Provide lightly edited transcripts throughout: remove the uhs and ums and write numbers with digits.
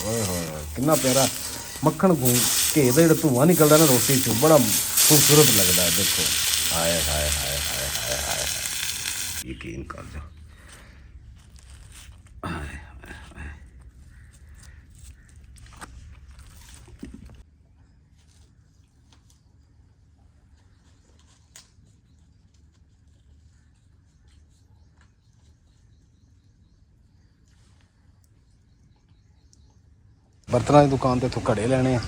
ਓਏ ਹੋਏ ਹੋਏ ਕਿੰਨਾ ਪਿਆਰਾ ਮੱਖਣ ਘੇ ਦਾ ਜਿਹੜਾ ਧੂੰਆਂ ਨਿਕਲਦਾ ਨਾ ਰੋਟੀ 'ਚੋਂ ਬੜਾ ਖੂਬਸੂਰਤ ਲੱਗਦਾ ਹੈ। ਦੇਖੋ ਹਾਏ ਹਾਏ ਹਾਏ ਹਾਏ ਹਾਏ ਹਾਏ ਯਕੀਨ ਕਰ ਜਾ। ਬਰਤਨਾਂ ਦੀ ਦੁਕਾਨ ਤੇ ਇੱਥੋਂ ਘੜੇ ਲੈਣੇ ਆ,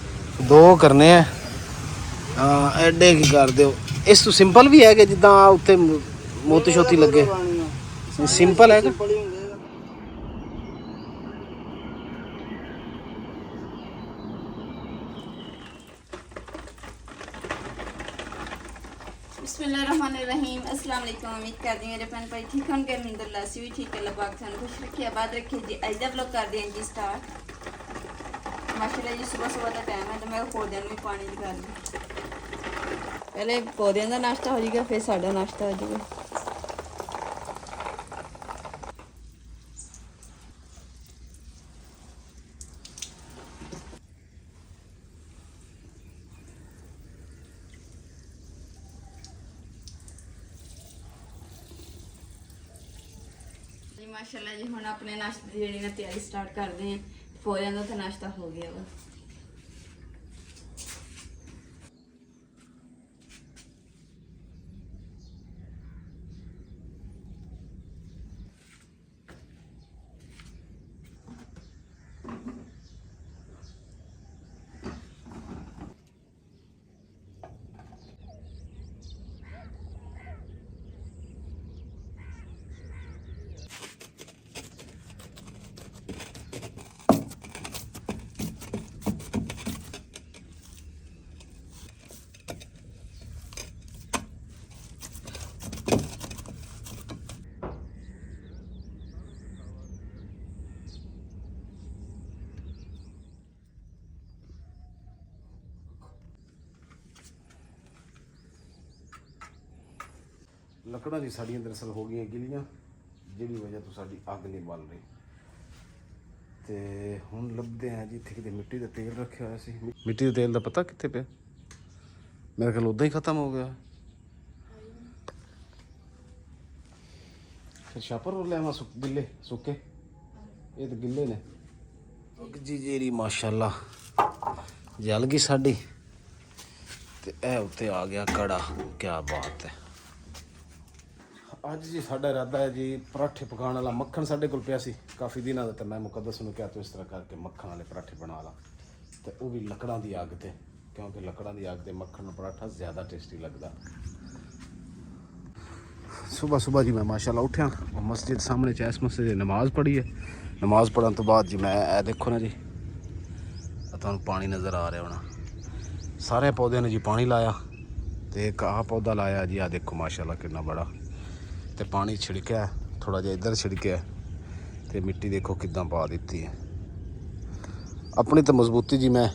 2 ਕਰਨੇ ਆ। ਹਾਂ ਐਡੇ ਕੀ ਕਰ ਦਿਓ। ਇਸ ਤੋਂ ਸਿੰਪਲ ਵੀ ਹੈਗੇ ਜਿੱਦਾਂ ਉੱਤੇ ਮੋਤੀ ਸ਼ੋਤੀ ਲੱਗੇ, ਸਿੰਪਲ ਹੈਗਾ। बिस्मिल्लाहिर्रहमानिर्रहीम अस्सलाम वालेकुम। उम्मीद करती हूँ मेरे भैन भाई ठीक होंगे। अलहमदुलिल्लाह असी भी ठीक है। अल्लाह पाक सानू खुश रखे आबाद रखे जी। अज का व्लॉग कर दें जी स्टार्ट। माशाल्लाह जी सुबह सुबह का टाइम है तो मैं पौधों में भी पानी लगा दी। पहले पौधों का नाश्ता हो जाएगा फिर साडा नाश्ता हो जाएगा। माशाल्लाह जी हम अपने नाश्ते की जी तैयारी स्टार्ट करते हैं। पौधों का तो नाश्ता हो गया वा। ਲੱਕੜਾਂ ਦੀ ਸਾਡੀਆਂ ਦਰਅਸਲ ਹੋ ਗਈਆਂ ਗਿੱਲੀਆਂ, ਜਿਹੜੀ ਵਜ੍ਹਾ ਤੋਂ ਸਾਡੀ ਅੱਗ ਨਹੀਂ ਬਲ ਰਹੀ। ਤੇ ਹੁਣ ਲੱਭਦੇ ਆ ਜੀ ਇੱਥੇ ਕਿਤੇ ਮਿੱਟੀ ਦਾ ਤੇਲ ਰੱਖਿਆ ਹੋਇਆ ਸੀ। ਮਿੱਟੀ ਦੇ ਤੇਲ ਦਾ ਪਤਾ ਕਿੱਥੇ ਪਿਆ? ਮੇਰੇ ਖਿਆਲ ਉਦਾਂ ਹੀ ਖਤਮ ਹੋ ਗਿਆ। ਫਿਰ ਛਾਪਰ ਹੋਰ ਲਿਆਵਾਂ ਗਿੱਲੇ ਸੁੱਕੇ? ਇਹ ਤਾਂ ਗਿੱਲੇ ਨੇ। ਅੱਗ ਜੀ ਜਿਹੜੀ ਮਾਸ਼ਾਅੱਲਾ ਜਲ ਗਈ ਸਾਡੀ ਤੇ ਇਹ ਉੱਤੇ ਆ ਗਿਆ ਕੜਾ। ਕਿਆ ਬਾਤ ਹੈ। ਅੱਜ ਜੀ ਸਾਡਾ ਇਰਾਦਾ ਹੈ ਜੀ ਪਰਾਠੇ ਪਕਾਉਣ ਵਾਲਾ। ਮੱਖਣ ਸਾਡੇ ਕੋਲ ਪਿਆ ਸੀ ਕਾਫੀ ਦਿਨਾਂ ਦਾ, ਤੇ ਮੈਂ ਮੁਕੱਦਸ ਨੂੰ ਕਿਹਾ ਤੂੰ ਇਸ ਤਰ੍ਹਾਂ ਕਰਕੇ ਮੱਖਣ ਵਾਲੇ ਪਰਾਠੇ ਬਣਾ ਲਾ, ਤੇ ਉਹ ਵੀ ਲੱਕੜਾਂ ਦੀ ਅੱਗ ਤੇ, ਕਿਉਂਕਿ ਲੱਕੜਾਂ ਦੀ ਅੱਗ ਤੇ ਮੱਖਣ ਦਾ ਪਰਾਠਾ ਜ਼ਿਆਦਾ ਟੇਸਟੀ ਲੱਗਦਾ। ਸੁਬਹ ਸੁਬਹ ਜੀ ਮੈਂ ਮਾਸ਼ਾਅੱਲਾ ਉੱਠਿਆ, ਮਸਜਿਦ ਸਾਹਮਣੇ ਚ ਇਸ ਮਸਜਿਦ ਨਮਾਜ਼ ਪੜ੍ਹੀ ਹੈ। ਨਮਾਜ਼ ਪੜ੍ਹਨ ਤੋਂ ਬਾਅਦ ਜੀ ਮੈਂ ਇਹ ਦੇਖੋ ਨਾ ਜੀ, ਤੁਹਾਨੂੰ ਪਾਣੀ ਨਜ਼ਰ ਆ ਰਿਹਾ ਹੋਣਾ। ਸਾਰੇ ਪੌਦਿਆਂ ਨੇ ਜੀ ਪਾਣੀ ਲਾਇਆ, ਤੇ ਇੱਕ ਆਹ ਪੌਦਾ ਲਾਇਆ ਜੀ, ਆਹ ਦੇਖੋ ਮਾਸ਼ਾਅੱਲਾ ਕਿੰਨਾ ਬੜਾ। ਤੇ ਪਾਣੀ ਛਿੜਕਿਆ ਥੋੜਾ ਜਿਹਾ ਇੱਧਰ ਛਿੜਕਿਆ, ਤੇ ਮਿੱਟੀ ਦੇਖੋ ਕਿੱਦਾਂ ਪਾ ਦਿੱਤੀ ਹੈ। ਆਪਣੀ ਤਾਂ ਮਜ਼ਬੂਤੀ ਜੀ ਮੈਂ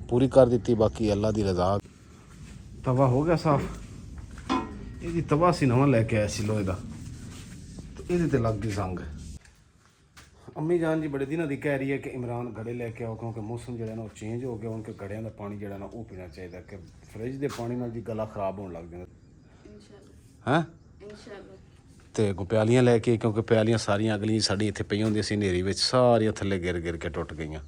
ਪੂਰੀ ਕਰ ਦਿੱਤੀ, ਬਾਕੀ ਅੱਲਾ ਦੀ ਰਜ਼ਾ। ਤਵਾ ਹੋ ਗਿਆ ਸਾਫ। ਇਹਦੀ ਤਵਾ ਸੀ ਨਵਾਂ ਲੈ ਕੇ ਆਇਆ ਸੀ ਲੋਹੇ ਦਾ, ਤੇ ਇਹਦੇ ਤੇ ਲੱਗ ਗਈ ਜ਼ੰਗ। ਅੰਮੀ ਜਾਨ ਜੀ ਬੜੇ ਦਿਨਾਂ ਦੀ ਕਹਿ ਰਹੀ ਹੈ ਕਿ ਇਮਰਾਨ ਗੜੇ ਲੈ ਕੇ ਆਓ, ਕਿਉਂਕਿ ਮੌਸਮ ਜਿਹੜਾ ਨਾ ਉਹ ਚੇਂਜ ਹੋ ਗਿਆ। ਹੁਣ ਕਿ ਗੜਿਆਂ ਦਾ ਪਾਣੀ ਜਿਹੜਾ ਨਾ ਉਹ ਪੀਣਾ ਚਾਹੀਦਾ, ਕਿ ਫਰਿੱਜ ਦੇ ਪਾਣੀ ਨਾਲ ਜੀ ਗਲਾ ਖਰਾਬ ਹੋਣ ਲੱਗ ਜਾਂਦਾ। ਹੈਂ ਤੇ ਪਿਆਲੀਆਂ ਲੈ ਕੇ, ਕਿਉਂਕਿ ਪਿਆਲੀਆਂ ਸਾਰੀਆਂ ਅਗਲੀਆਂ ਸਾਡੀ ਇੱਥੇ ਪਈਆਂ ਹੁੰਦੀਆਂ ਸੀ ਹਨੇਰੀ ਵਿੱਚ, ਸਾਰੀਆਂ ਥੱਲੇ ਗਿਰ ਗਿਰ ਕੇ ਟੁੱਟ ਗਈਆਂ।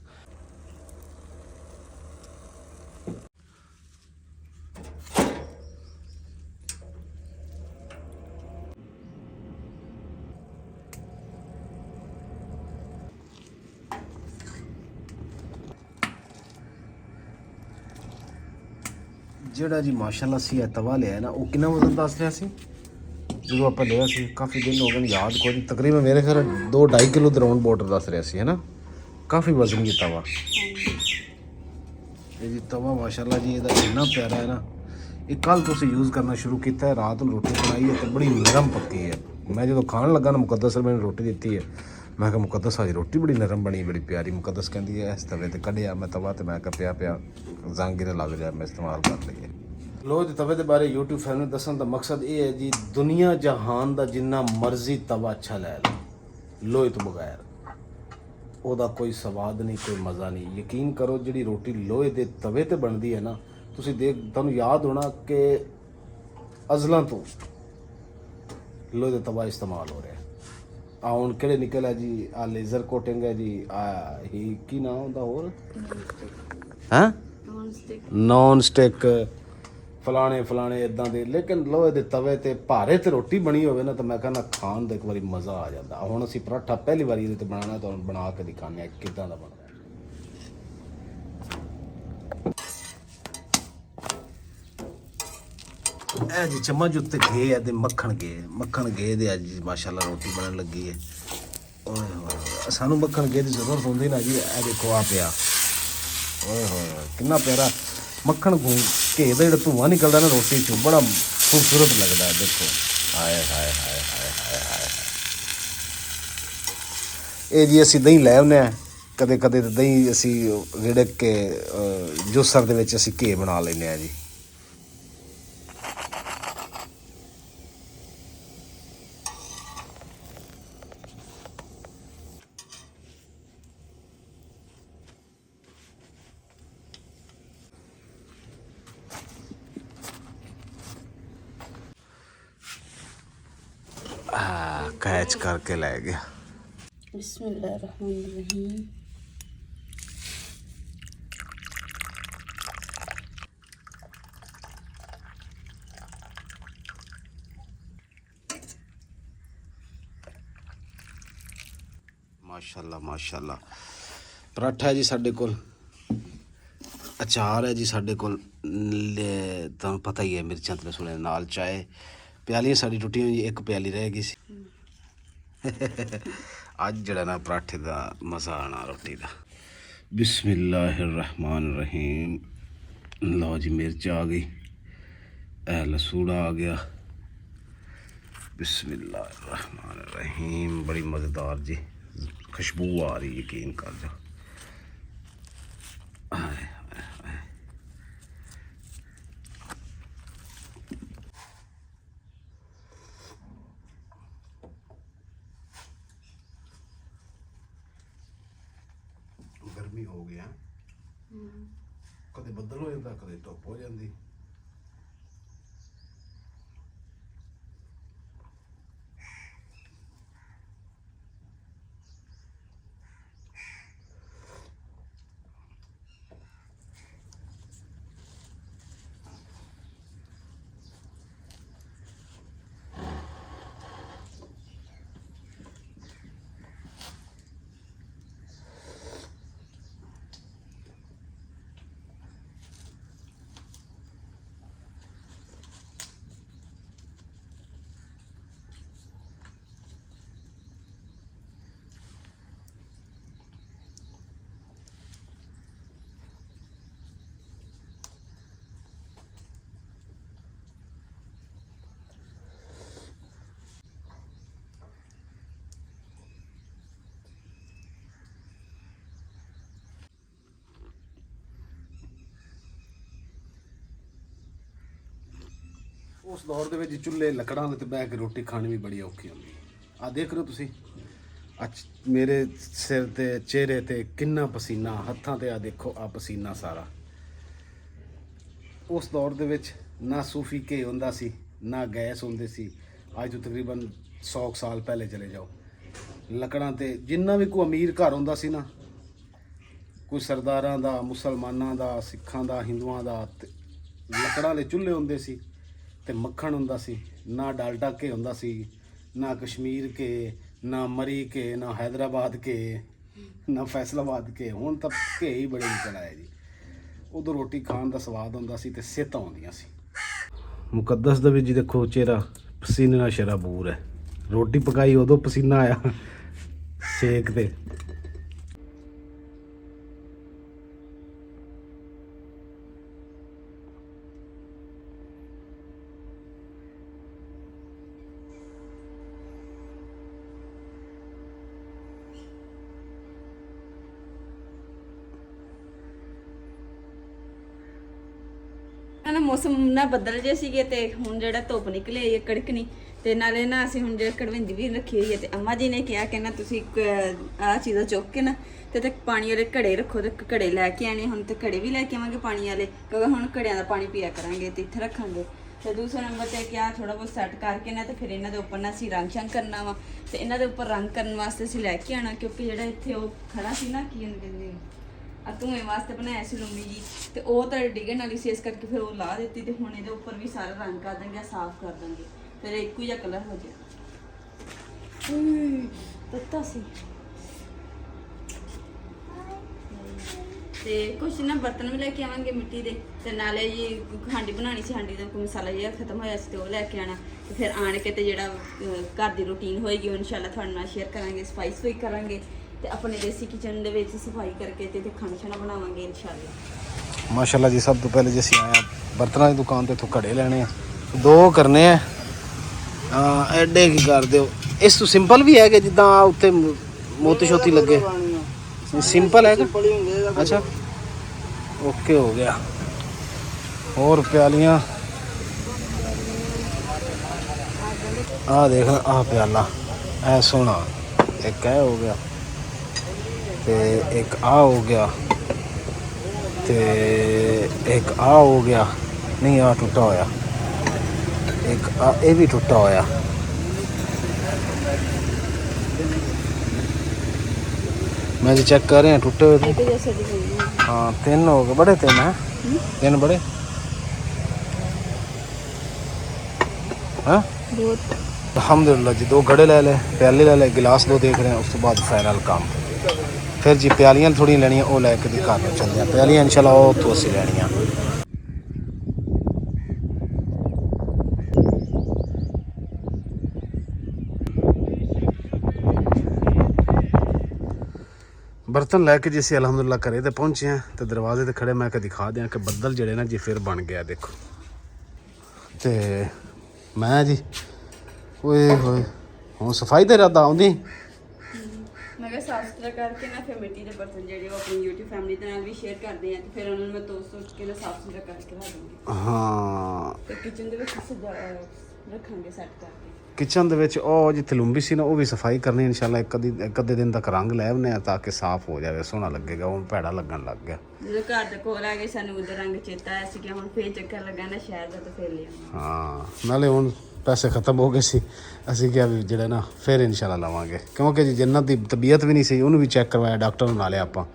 ਜਿਹੜਾ ਜੀ ਮਾਸ਼ਾਅੱਲਾ ਸੀ ਇਹ ਤਵਾ ਲਿਆ ਨਾ, ਉਹ ਕਿੰਨਾ ਵਜ਼ਨ ਦੱਸ ਰਿਹਾ ਸੀ ਜਦੋਂ ਆਪਾਂ ਲਿਆ ਸੀ? ਕਾਫੀ ਦਿਨ ਹੋ ਗਏ ਯਾਦ ਕੋਈ ਨਹੀਂ, ਤਕਰੀਬਨ ਮੇਰੇ ਖਿਆਲ 2-2.5 ਕਿਲੋ ਦੇ ਰਾਉਂਡ ਬਾਰਡਰ ਦੱਸ ਰਿਹਾ ਸੀ, ਹੈ ਨਾ। ਕਾਫੀ ਵਜ਼ਨ ਦੀ ਤਵਾ ਇਹ ਜੀ। ਤਵਾ ਮਾਸ਼ਾਅੱਲਾ ਜੀ ਇਹਦਾ ਇੰਨਾ ਪਿਆਰਾ ਹੈ ਨਾ। ਇਹ ਕੱਲ੍ਹ ਤੁਸੀਂ ਯੂਜ਼ ਕਰਨਾ ਸ਼ੁਰੂ ਕੀਤਾ ਹੈ, ਰਾਤ ਨੂੰ ਰੋਟੀ ਬਣਾਈ ਹੈ ਤੇ ਬੜੀ ਨਰਮ ਪੱਕੀ ਹੈ। ਮੈਂ ਜਦੋਂ ਖਾਣ ਲੱਗਾ ਨਾ, ਮੁਕੱਦਸ ਨੇ ਮੈਨੂੰ ਰੋਟੀ ਦਿੱਤੀ ਹੈ, ਮੈਂ ਕਿਹਾ ਮੁਕੱਦਸ ਅੱਜ ਰੋਟੀ ਬੜੀ ਨਰਮ ਬਣੀ, ਬੜੀ ਪਿਆਰੀ। ਮੁਕੱਦਸ ਕਹਿੰਦੀ ਹੈ ਇਸ ਤਵੇ 'ਤੇ ਕੱਢਿਆ ਮੈਂ ਤਵਾ, ਤੇ ਮੈਂ ਕਿਹਾ ਪਿਆ ਜ਼ੰਗ ਨਾ ਲੱਗ ਜਾਏ, ਮੈਂ ਇਸਤੇਮਾਲ ਕਰ ਲਈਏ। ਲੋਹੇ ਦੇ ਤਵੇ ਦੇ ਬਾਰੇ YouTube ਫੈਮਿਲੀ ਨੂੰ ਦੱਸਣ ਦਾ ਮਕਸਦ ਇਹ ਹੈ ਜੀ, ਦੁਨੀਆ ਜਹਾਨ ਦਾ ਜਿੰਨਾ ਮਰਜ਼ੀ ਤਵਾ ਅੱਛਾ ਲੈ ਲਓ ਲੋਹੇ ਤੋਂ ਬਗੈਰ, ਉਹਦਾ ਕੋਈ ਸਵਾਦ ਨਹੀਂ, ਕੋਈ ਮਜ਼ਾ ਨਹੀਂ। ਯਕੀਨ ਕਰੋ ਜਿਹੜੀ ਰੋਟੀ ਲੋਹੇ ਦੇ ਤਵੇ ਤੇ ਬਣਦੀ ਹੈ ਨਾ, ਤੁਸੀਂ ਤੁਹਾਨੂੰ ਯਾਦ ਹੋਣਾ ਕਿ ਅਜ਼ਲਾਂ ਤੋਂ ਲੋਹੇ ਦਾ ਤਵਾ ਇਸਤੇਮਾਲ ਹੋ ਰਿਹਾ। ਆ ਹੁਣ ਕਿਹੜੇ ਨਿਕਲ ਹੈ ਜੀ, ਆ ਲੇਜ਼ਰ ਕੋਟਿੰਗ ਹੈ ਜੀ, ਆ ਹੀ ਕੀ ਨਾਮ ਹੁੰਦਾ ਹੋਰ ਹੈ, ਨੌਨ ਸਟਿਕ ਫਲਾਣੇ ਇਦਾਂ ਦੇ। ਲੇਕਿਨ ਲੋਹੇ ਦੇ ਤਵੇ ਤੇ ਭਾਰੇ ਤੇ ਰੋਟੀ ਬਣੀ ਹੋਵੇ ਨਾ, ਤਾਂ ਮੈਂ ਕਹਿੰਦਾ ਖਾਣ ਦਾ ਇੱਕ ਵਾਰੀ ਮਜ਼ਾ ਆ ਜਾਂਦਾ। ਹੁਣ ਅਸੀਂ ਪਰਾਠਾ ਪਹਿਲੀ ਵਾਰੀ ਇਹਦੇ ਤੇ ਬਣਾਉਣਾ, ਤੁਹਾਨੂੰ ਬਣਾ ਕੇ ਦਿਖਾਉਂਦੇ ਹਾਂ ਕਿੱਦਾਂ ਦਾ ਬਣਦਾ। ਇਹ ਜੀ ਚਮਚ ਉੱਤੇ ਘੇ ਹੈ ਤੇ ਮੱਖਣ ਘੇ ਦੇ ਅੱਜ ਮਾਸ਼ਾਅੱਲਾ ਰੋਟੀ ਬਣਨ ਲੱਗੀ ਹੈ। ਓਏ ਹੋਏ, ਸਾਨੂੰ ਮੱਖਣ ਘੇ ਦੀ ਜ਼ਰੂਰਤ ਹੁੰਦੀ ਨਾ ਜੀ। ਇਹ ਦੇਖੋ ਆ ਪਿਆ, ਓਏ ਹੋਏ ਕਿੰਨਾ ਪਿਆਰਾ ਮੱਖਣ ਘੇ ਦਾ ਜਿਹੜਾ ਧੂੰਆਂ ਨਿਕਲਦਾ ਨਾ ਰੋਟੀ 'ਚੋਂ, ਬੜਾ ਖੂਬਸੂਰਤ ਲੱਗਦਾ ਹੈ। ਦੇਖੋ ਹਾਏ ਹਾਏ ਹਾਏ ਹਾਏ ਹਾਏ ਹਾਏ। ਇਹ ਜੀ ਅਸੀਂ ਦਹੀਂ ਲੈ ਆਉਂਦੇ ਹਾਂ ਕਦੇ ਕਦੇ, ਤਾਂ ਦਹੀਂ ਅਸੀਂ ਰਿੜਕ ਕੇ ਜੂਸਰ ਦੇ ਵਿੱਚ ਅਸੀਂ ਘੇ ਬਣਾ ਲੈਂਦੇ ਹਾਂ ਜੀ। कैच करके ले गया। बिस्मिल्लाहिर्रहमानिर्रहीम। माशाल्लाह माशाल्लाह। पराठा है जी साढ़े कोल, अचार है जी साढ़े कोल, तुहानू पता ही है मिर्चां ते लसूण नाल चाय। प्यालियां साड़ी टुटियां जी, एक प्याली रह गई सी। अज जड़ा ना पराठे का मज़ा आना रोटी का। बिस्मिल्लाहिर्रहमानिर्रहीम। लो जी मिर्च आ गई, लसूड़ा आ गया। बिस्मिल्लाहिर्रहमानिर्रहीम। बड़ी मज़ेदार जी खुशबू आ रही, यकीन कर जाओ। गर्मी हो गया, कदे बदल हो जाता, कदे धुप हो जाती। उस दौर के चूल्हे लकड़ा ते बह के रोटी खानी भी बड़ी औखी होंगी। आ देख रहे हो तुसी मेरे सिर ते चेहरे ते किन्ना पसीना, हत्थां ते आ देखो आ पसीना सारा। उस दौर के ना सूफी घे होंदा सी, ना गैस होंदे सी। अज तो तकरीबन 100 साल पहले चले जाओ, लकड़ां ते जिन्ना भी कोई अमीर घर होंदा सी ना, कोई सरदारां दा, मुसलमानां दा, सिखां दा, हिंदुआं दा, लकड़ां दे चूल्हे होंदे सी ते मक्खण होंदा सी। ना डालडा घे होंदा सी, ना कश्मीर घे, ना मरी घे, ना हैदराबाद घे, ना फैसलाबाद घे। हुण तां घे ही बड़े निकल आए जी। उदों रोटी खाण दा स्वाद होंदा सी ते सेहतां आउंदियां सी। मुकद्दस दा भी जी देखो चेहरा पसीने नाल शराबूर है। रोटी पकाई उदों पसीना आया सेक ते। ਨਾ ਮੌਸਮ ਨਾ ਬੱਦਲ ਜੇ ਸੀਗੇ ਤੇ ਹੁਣ ਜਿਹੜਾ ਧੁੱਪ ਨਿਕਲੀ ਹੈ ਕੜਕਣੀ, ਤੇ ਨਾਲੇ ਨਾ ਅਸੀਂ ਹੁਣ ਜਿਹੜੇ ਕੜਵਿੰਦੀ ਵੀ ਰੱਖੀ ਹੋਈ ਹੈ, ਤੇ ਅੰਮਾ ਜੀ ਨੇ ਕਿਹਾ ਕਿ ਨਾ ਤੁਸੀਂ ਆਹ ਚੀਜ਼ਾਂ ਚੁੱਕ ਕੇ ਨਾ ਤੇ ਪਾਣੀ ਵਾਲੇ ਘੜੇ ਰੱਖੋ, ਤੇ ਘੜੇ ਲੈ ਕੇ ਆਣੇ। ਹੁਣ ਤੇ ਘੜੇ ਵੀ ਲੈ ਕੇ ਆਵਾਂਗੇ ਪਾਣੀ ਵਾਲੇ, ਕਿਉਂਕਿ ਹੁਣ ਘੜਿਆਂ ਦਾ ਪਾਣੀ ਪੀਆ ਕਰਾਂਗੇ ਤੇ ਇੱਥੇ ਰੱਖਾਂਗੇ। ਤੇ ਦੂਸਰੇ ਨੰਬਰ ਤੇ ਕਿਹਾ ਥੋੜਾ ਬਹੁਤ ਸੈੱਟ ਕਰਕੇ ਨਾ ਤੇ ਫਿਰ ਇਹਨਾਂ ਦੇ ਉੱਪਰ ਨਾ ਅਸੀਂ ਰੰਗ ਸ਼ੰਗ ਕਰਨਾ ਵਾ, ਤੇ ਇਹਨਾਂ ਦੇ ਉੱਪਰ ਰੰਗ ਕਰਨ ਵਾਸਤੇ ਅਸੀਂ ਲੈ ਕੇ ਆਣਾ, ਕਿਉਂਕਿ ਜਿਹੜਾ ਇੱਥੇ ਉਹ ਖੜਾ ਸੀ ਨਾ, ਕੀ ਉਹਨੂੰ ਕਹਿੰਦੇ ਆ, ਧੂਏ ਵਾਸਤੇ ਬਣਾਇਆ ਸੀ ਲੰਮੀ ਜੀ, ਤੇ ਉਹ ਤਾਂ ਡਿੱਗਣ ਵਾਲੀ ਸੀ, ਇਸ ਕਰਕੇ ਫਿਰ ਉਹ ਲਾ ਦਿੱਤੀ। ਤੇ ਹੁਣ ਇਹਦੇ ਉੱਪਰ ਵੀ ਸਾਰਾ ਰੰਗ ਕਰ ਦਾਂਗੇ, ਸਾਫ਼ ਕਰ ਦਾਂਗੇ, ਫਿਰ ਇੱਕੋ ਜਿਹਾ ਕਲਰ ਹੋ ਜਾਏਗਾ। ਪਤਾ ਸੀ ਤੇ ਕੁਛ ਨਾ ਬਰਤਨ ਵੀ ਲੈ ਕੇ ਆਵਾਂਗੇ ਮਿੱਟੀ ਦੇ, ਤੇ ਨਾਲੇ ਜੀ ਹਾਂਡੀ ਬਣਾਉਣੀ ਸੀ, ਹਾਂਡੀ ਦਾ ਕੋਈ ਮਸਾਲਾ ਜਿਹਾ ਖਤਮ ਹੋਇਆ ਸੀ ਤੇ ਉਹ ਲੈ ਕੇ ਆਣਾ। ਤੇ ਫਿਰ ਆਣ ਕੇ ਤੇ ਜਿਹੜਾ ਘਰ ਦੀ ਰੂਟੀਨ ਹੋਏਗੀ ਉਹ ਇਨਸ਼ਾਅੱਲਾ ਤੁਹਾਡੇ ਨਾਲ ਸ਼ੇਅਰ ਕਰਾਂਗੇ, ਸਫਾਈ ਸੁਈ ਕਰਾਂਗੇ ਤੇ ਆਪਣੇ ਦੇਸੀ ਕਿਚਨ ਦੇ ਵਿੱਚ ਸਫਾਈ ਕਰਕੇ ਤੇ ਖਾਣਾ ਛਾਣਾ ਬਣਾਵਾਂਗੇ ਇਨਸ਼ਾਅੱਲਾ। ਮਾਸ਼ਾਅੱਲਾ ਜੀ। ਸਭ ਤੋਂ ਪਹਿਲੇ ਜੇ ਅਸੀਂ ਆਏ ਬਰਤਨਾਂ ਦੀ ਦੁਕਾਨ ਤੇ ਇੱਥੋਂ ਘੜੇ ਲੈਣੇ ਆ, 2 ਕਰਨੇ ਆ। ਐਡੇ ਕੀ ਕਰਦੇ ਹੋ? ਇਸ ਤੋਂ ਸਿੰਪਲ ਵੀ ਹੈਗੇ ਜਿੱਦਾਂ ਉੱਤੇ ਮੋਤੀ ਸ਼ੋਤੀ ਲੱਗੇ, ਸਿੰਪਲ ਹੈਗਾ। ਅੱਛਾ ਓਕੇ ਹੋ ਗਿਆ। ਹੋਰ ਪਿਆਲੀਆਂ ਆ ਦੇਖ, ਆ ਪਿਆਲਾ ਐ ਸੋਹਣਾ, ਇੱਕ ਐ ਹੋ ਗਿਆ ਤੇ ਇੱਕ ਆ ਹੋ ਗਿਆ ਤੇ ਇੱਕ ਆ ਹੋ ਗਿਆ। ਨਹੀਂ ਆ ਟੁੱਟਾ ਹੋਇਆ, ਇੱਕ ਆ ਇਹ ਵੀ ਟੁੱਟਾ ਹੋਇਆ। मैं जी चेक कर रहे हैं टूटे हुए थे। हाँ 3 हो गए, बड़े 3 हैं, 3 बड़े हाँ। अल्हम्दुलिल्लाह जी 2 घड़े ले ले, प्याले ले ले, गिलास 2 देख रहे हैं। उस तो बाद फाइनल काम फिर जी प्यालियां थोड़ी लेनी, वो लैके घर में चलते हैं। प्यालियां इंशाल्लाह वो तो असी लैनियां। बर्तन लैके जी असी अलहमदुल्ला घरे ते पहुंचे हैं, तो दरवाजे ते खड़े मैं दिखा दें कि बदल जड़े ना जी फिर बन गया। देखो तो मैं जी ओए होए हूँ सफाई दे इरादा आउंदी मैं कहा साफ सुथरा करके ना फिर मिट्टी के बर्तन जेडे वो अपनी यूट्यूब फैमिली के नाल भी शेयर करते हैं, तो फिर उन्होंने मैं सोच के ना साफ सुथरा करके रख दूंगी। हाँ तो किचन दे विच रखांगे सेट करके। किचन ਦੇ ਵਿੱਚ ਉਹ ਜਿੱਥੇ ਲੰਬੀ ਸੀ ਨਾ ਉਹ ਵੀ ਸਫਾਈ ਕਰਨੀ ਇਨਸ਼ਾਅੱਲਾ। ਇੱਕ ਅੱਧੇ ਦਿਨ ਤੱਕ ਰੰਗ ਲੈ ਆਉਂਦੇ ਆ ਤਾਂ ਕਿ ਸਾਫ਼ ਹੋ ਜਾਵੇ, ਸੋਹਣਾ ਲੱਗੇਗਾ। ਉਹ ਭੈੜਾ ਲੱਗਣ ਲੱਗ ਗਿਆ ਜਦੋਂ ਘਰ ਦੇ ਕੋਲ ਆ ਗਏ ਸਾਨੂੰ ਉਹਦਾ ਰੰਗ ਚੇਤਾ ਆਇਆ ਸੀ ਕਿ ਹੁਣ ਫੇਰ ਚੱਕਰ ਲੱਗਾ ਨਾ ਸ਼ਹਿਰ ਦਾ, ਤਾਂ ਫੇਰ ਲਿਆਵਾਂਗੇ। ਹਾਂ ਨਾਲੇ ਹੁਣ ਪੈਸੇ ਖਤਮ ਹੋ ਗਏ ਸੀ, ਅਸੀਂ ਕਿਹਾ ਵੀ ਜਿਹੜਾ ਨਾ ਫਿਰ ਇਨਸ਼ਾਅੱਲਾ ਲਵਾਂਗੇ, ਕਿਉਂਕਿ ਜੀ ਜੰਨਤ ਦੀ ਤਬੀਅਤ ਵੀ ਨਹੀਂ ਸੀ, ਉਹਨੂੰ ਵੀ ਚੈੱਕ ਕਰਵਾਇਆ, ਡਾਕਟਰ ਨੂੰ ਨਾਲੇ ਆਪਾਂ।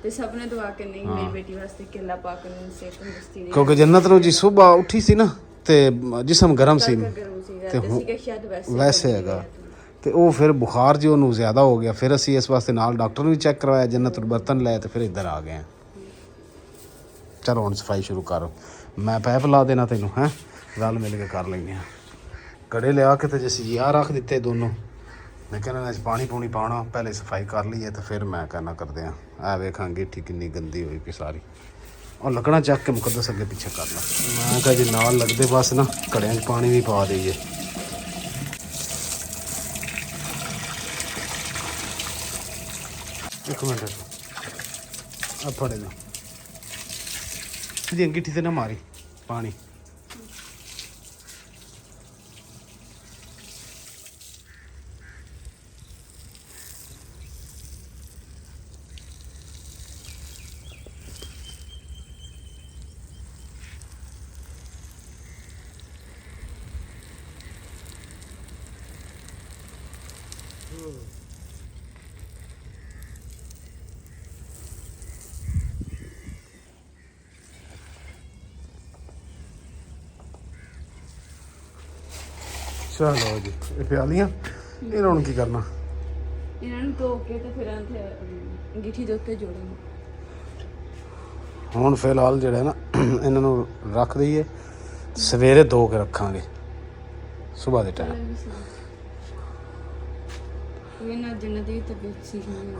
ਤੇ ਸਭ ਨੇ ਦੁਆ ਕਰਨੀ ਮੇਰੀ ਬੇਟੀ ਵਾਸਤੇ ਕਿ ਅੱਲਾਹ ਪਾਕ ਨੂੰ ਸਿਹਤ ਤੰਦਰੁਸਤੀ ਦੇ, ਕਿਉਂਕਿ ਜੰਨਤ ਨੂੰ ਜੀ ਸੁਬਾਹ ਉੱਠੀ ਸੀ ਨਾ ਤੇ ਜਿਸਮ ਗਰਮ ਸੀ ਤੇ ਸ਼ਾਇਦ ਵੈਸੇ ਹੈਗਾ, ਤੇ ਉਹ ਫਿਰ ਬੁਖਾਰ ਜੀ ਉਹਨੂੰ ਜ਼ਿਆਦਾ ਹੋ ਗਿਆ। ਫਿਰ ਅਸੀਂ ਇਸ ਵਾਸਤੇ ਨਾਲ ਡਾਕਟਰ ਨੂੰ ਵੀ ਚੈੱਕ ਕਰਵਾਇਆ, ਜੰਨਤ ਨੂੰ ਬਰਤਨ ਲਏ ਤੇ ਫਿਰ ਇੱਧਰ ਆ ਗਏ। ਚਲੋ ਹੁਣ ਸਫਾਈ ਸ਼ੁਰੂ ਕਰ, ਮੈਂ ਪੈਪ ਲਾ ਦੇਣਾ ਤੈਨੂੰ ਹੈਂ, ਰਲ ਮਿਲ ਕੇ ਕਰ ਲੈਂਦੇ ਹਾਂ। ਕੜੇ ਲਿਆ ਕੇ ਤੇ ਅਸੀਂ ਯਾਰ ਰੱਖ ਦਿੱਤੇ ਦੋਨੋਂ। ਮੈਂ ਕਹਿੰਦਾ ਇਹਨਾਂ 'ਚ ਪਾਣੀ ਪੂਣੀ ਪਾਉਣਾ, ਪਹਿਲੇ ਸਫਾਈ ਕਰ ਲਈਏ ਤੇ ਫਿਰ ਮੈਂ ਕਹਿਣਾ ਕਰਦੇ ਹਾਂ। ਐ ਵੇਖਾਂ ਅੰਗੀਠੀ ਕਿੰਨੀ ਗੰਦੀ ਹੋਈ ਪਈ ਸਾਰੀ, और लगना चक के मुकदस अगे पीछे करना। मैं कहा जी नाल लगते बस ना घड़िया पानी भी पा दईए। एक मिनट अब फड़े दो जी, अंगीठी से ना मारी पानी। चलो जी ये प्यालियां इन्हों की करना, इन्हों धो के तो फिर अंगीठी दे उत्ते जोड़ांगे। हुण फिलहाल जिहड़ा ना इन्हों रख दईए, सवेरे धो के रखांगे सुबह के टाइम।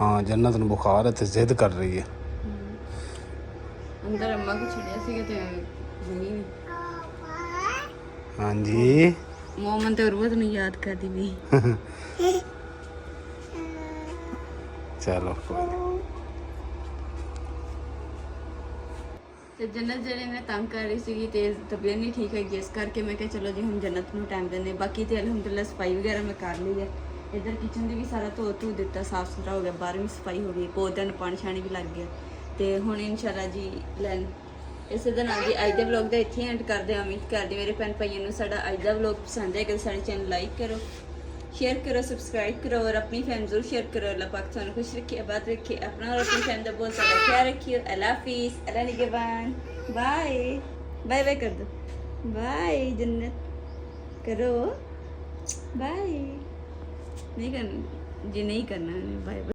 हाँ जन्नत नूं बुखार है तो जिद कर रही है। अंदर अम्मा को छड़िया सी ते हाँ जी मोमन तो रोज नहीं याद करती भी। चलो ਤੇ ਜੰਨਤ ਜਿਹੜੇ ਨੇ ਤੰਗ ਕਰ ਰਹੀ ਸੀਗੀ ਤੇ ਤਬੀਅਤ ਨਹੀਂ ਠੀਕ ਹੈਗੀ, ਇਸ ਕਰਕੇ ਮੈਂ ਕਿਹਾ ਚਲੋ ਜੀ ਹੁਣ ਜੰਨਤ ਨੂੰ ਟਾਈਮ ਦਿੰਦੇ। ਬਾਕੀ ਤੇ ਅਲਹਮਦੁਲਿਲਾ ਸਫਾਈ ਵਗੈਰਾ ਮੈਂ ਕਰ ਲਈ ਹੈ। ਇੱਧਰ ਕਿਚਨ ਦੀ ਵੀ ਸਾਰਾ ਧੋ ਦਿੱਤਾ, ਸਾਫ ਸੁਥਰਾ ਹੋ ਗਿਆ, ਬਾਹਰ ਵੀ ਸਫਾਈ ਹੋ ਗਈ, ਪੌਦਿਆਂ ਨੂੰ ਪਾਣੀ ਛਾਣੀ ਵੀ ਲੱਗ ਗਿਆ। ਤੇ ਹੁਣ ਇਨਸ਼ਾਅੱਲਾ ਜੀ ਲੈਣ ਇਸੇ ਦੇ ਨਾਲ ਜੀ ਅੱਜ ਦੇ ਵਲੌਗ ਦਾ ਇੱਥੇ ਐਂਡ ਕਰਦੇ ਹਾਂ। ਉਮੀਦ ਕਰਦੀ ਮੇਰੇ ਭੈਣ ਭਾਈਆਂ ਨੂੰ ਸਾਡਾ ਅੱਜ ਦਾ ਵਲੌਗ ਪਸੰਦ ਆਇਆ। ਕਿ ਸਾਡੇ ਚੈਨਲ ਲਾਈਕ ਕਰੋ, शेयर करो, सब्सक्राइब करो और अपनी फैम जरूर शेयर करो। अल्लाह पाक तुहानू खुश रखे, आबाद रखे, अपना और अपनी फैम का बहुत सारा ख्याल रखियो। अल्लाह हाफिज़, अल्लाह निगहबान, बाय बाय बाय कर दो, बाय जन्नत करो, बाय नहीं करना जी, नहीं करना बाय।